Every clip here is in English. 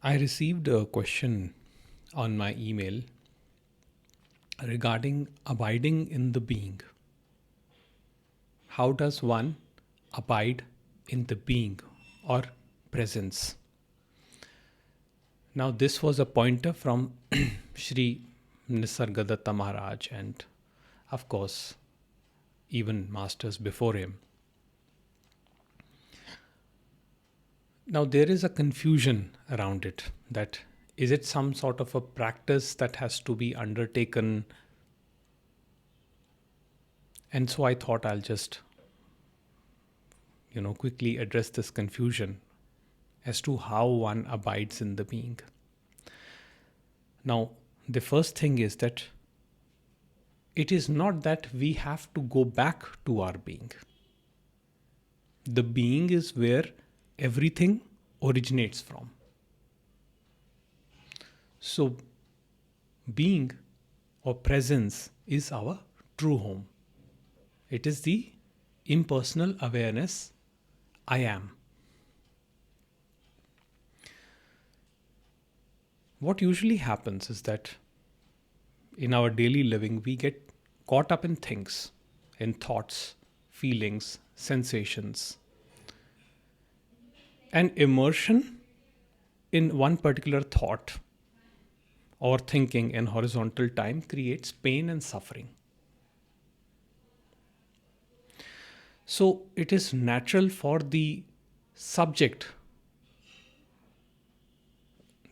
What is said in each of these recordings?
I received a question on my email regarding abiding in the being. How does one abide in the being or presence? Now, this was a pointer from Sri Nisargadatta Maharaj and, of course, even masters before him. Now, there is a confusion around it that is it some sort of a practice that has to be undertaken? And so I thought I'll just, quickly address this confusion as to how one abides in the being. Now, the first thing is that it is not that we have to go back to our being. The being is where everything originates from. So, being or presence is our true home. It is the impersonal awareness I am. What usually happens is that in our daily living, we get caught up in things, in thoughts, feelings, sensations. And immersion in one particular thought or thinking in horizontal time creates pain and suffering. So it is natural for the subject,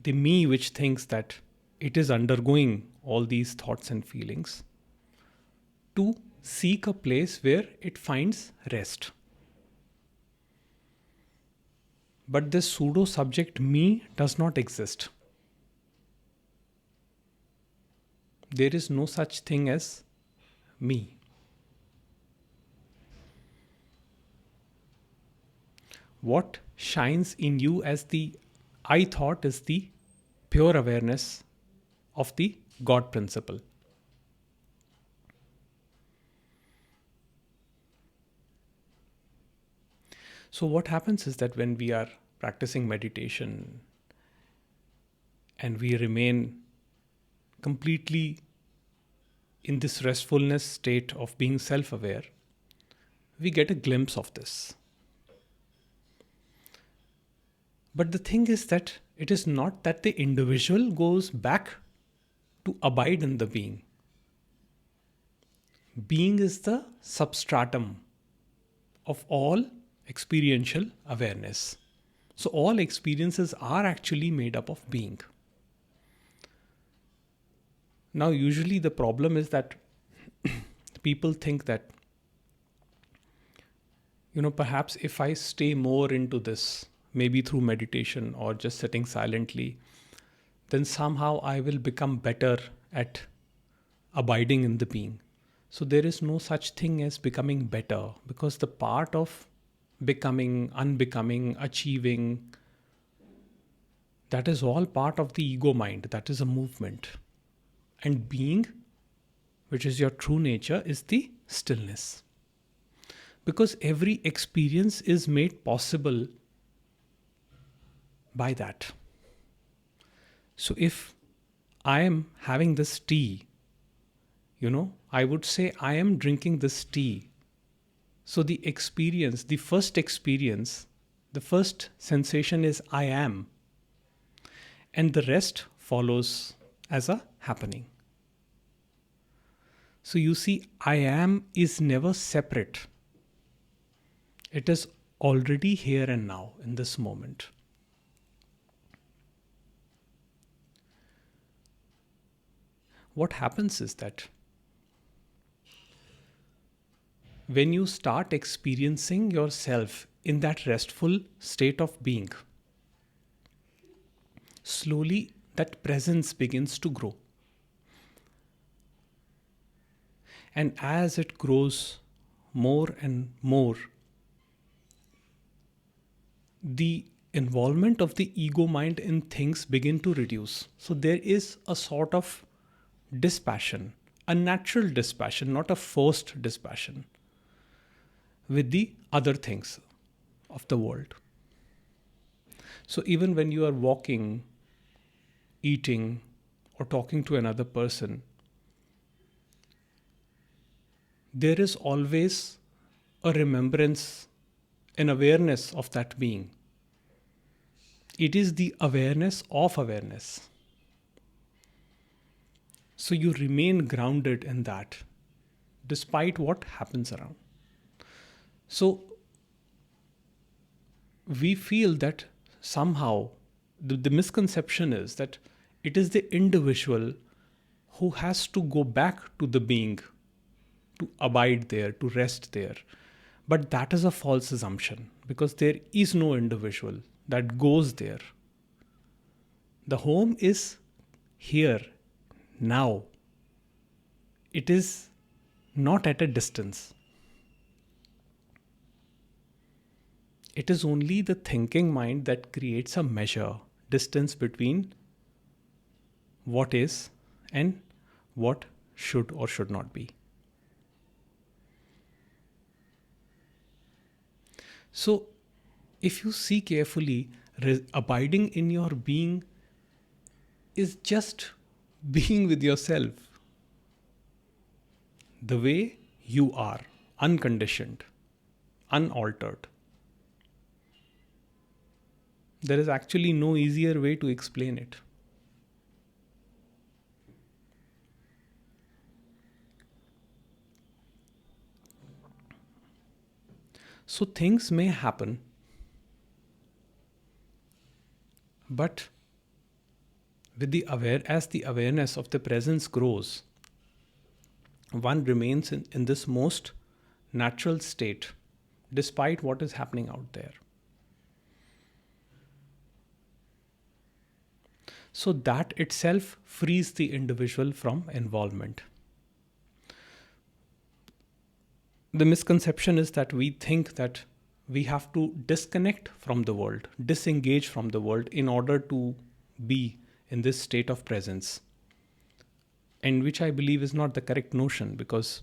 the me which thinks that it is undergoing all these thoughts and feelings, to seek a place where it finds rest. But this pseudo subject me does not exist. There is no such thing as me. What shines in you as the I thought is the pure awareness of the God principle. So what happens is that when we are practicing meditation and we remain completely in this restfulness state of being self-aware, we get a glimpse of this. But the thing is that it is not that the individual goes back to abide in the being. Being is the substratum of all experiential awareness. So all experiences are actually made up of being. Now, usually the problem is that people think that, perhaps if I stay more into this, maybe through meditation or just sitting silently, then somehow I will become better at abiding in the being. So there is no such thing as becoming better, because the part of becoming, unbecoming, achieving, that is all part of the ego mind. That is a movement. And being, which is your true nature, is the stillness. Because every experience is made possible by that. So if I am having this tea, I would say I am drinking this tea. So the experience, the first sensation is I am. And the rest follows as a happening. So you see, I am is never separate. It is already here and now in this moment. What happens is that when you start experiencing yourself in that restful state of being, slowly that presence begins to grow. And as it grows more and more, the involvement of the ego mind in things begin to reduce. So there is a sort of dispassion, a natural dispassion, not a forced dispassion with the other things of the world. So even when you are walking eating, or talking to another person, there is always a remembrance, an awareness of that being. It is the awareness of awareness. So you remain grounded in that despite what happens around. So we feel that somehow the misconception is that it is the individual who has to go back to the being, to abide there, to rest there. But that is a false assumption, because there is no individual that goes there. The home is here, now. It is not at a distance. It is only the thinking mind that creates a measure, distance between what is and what should or should not be. So, if you see carefully, abiding in your being is just being with yourself the way you are, unconditioned, unaltered. There is actually no easier way to explain it. So things may happen, but as the awareness of the presence grows, one remains in this most natural state despite what is happening out there. So that itself frees the individual from involvement. The misconception is that we think that we have to disconnect from the world, disengage from the world in order to be in this state of presence. And which I believe is not the correct notion, because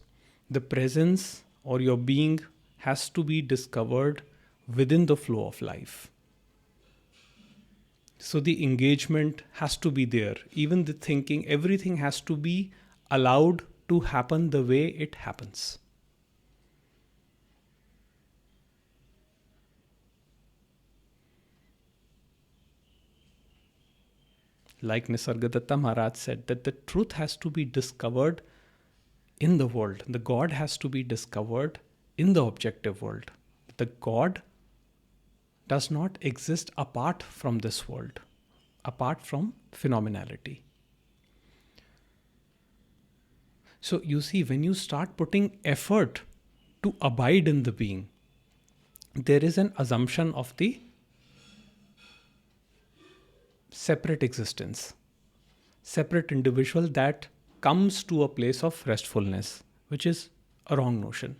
the presence or your being has to be discovered within the flow of life. So the engagement has to be there. Even the thinking, everything has to be allowed to happen the way it happens. Like Nisargadatta Maharaj said, that the truth has to be discovered in the world. The God has to be discovered in the objective world. The God does not exist apart from this world, apart from phenomenality. So you see, when you start putting effort to abide in the being, there is an assumption of the separate existence, separate individual that comes to a place of restfulness, which is a wrong notion.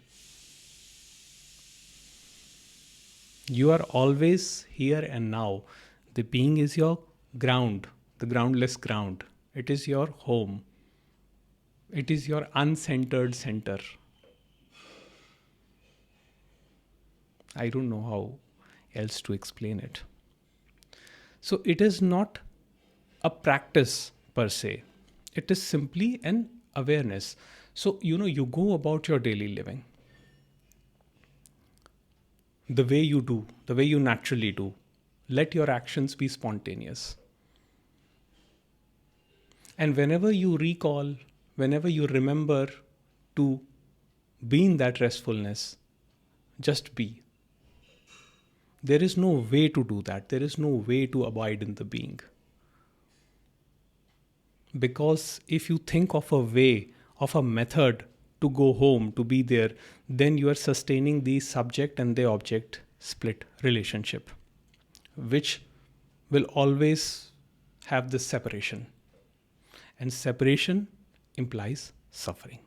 You are always here and now. The being is your ground, the groundless ground. It is your home. It is your uncentered center. I don't know how else to explain it. So it is not a practice per se. It is simply an awareness. So, you go about your daily living the way you do, the way you naturally do. Let your actions be spontaneous. And whenever you recall, whenever you remember to be in that restfulness, just be. There is no way to do that. There is no way to abide in the being. Because if you think of a way, of a method to go home, to be there, then you are sustaining the subject and the object split relationship, which will always have this separation. And separation implies suffering.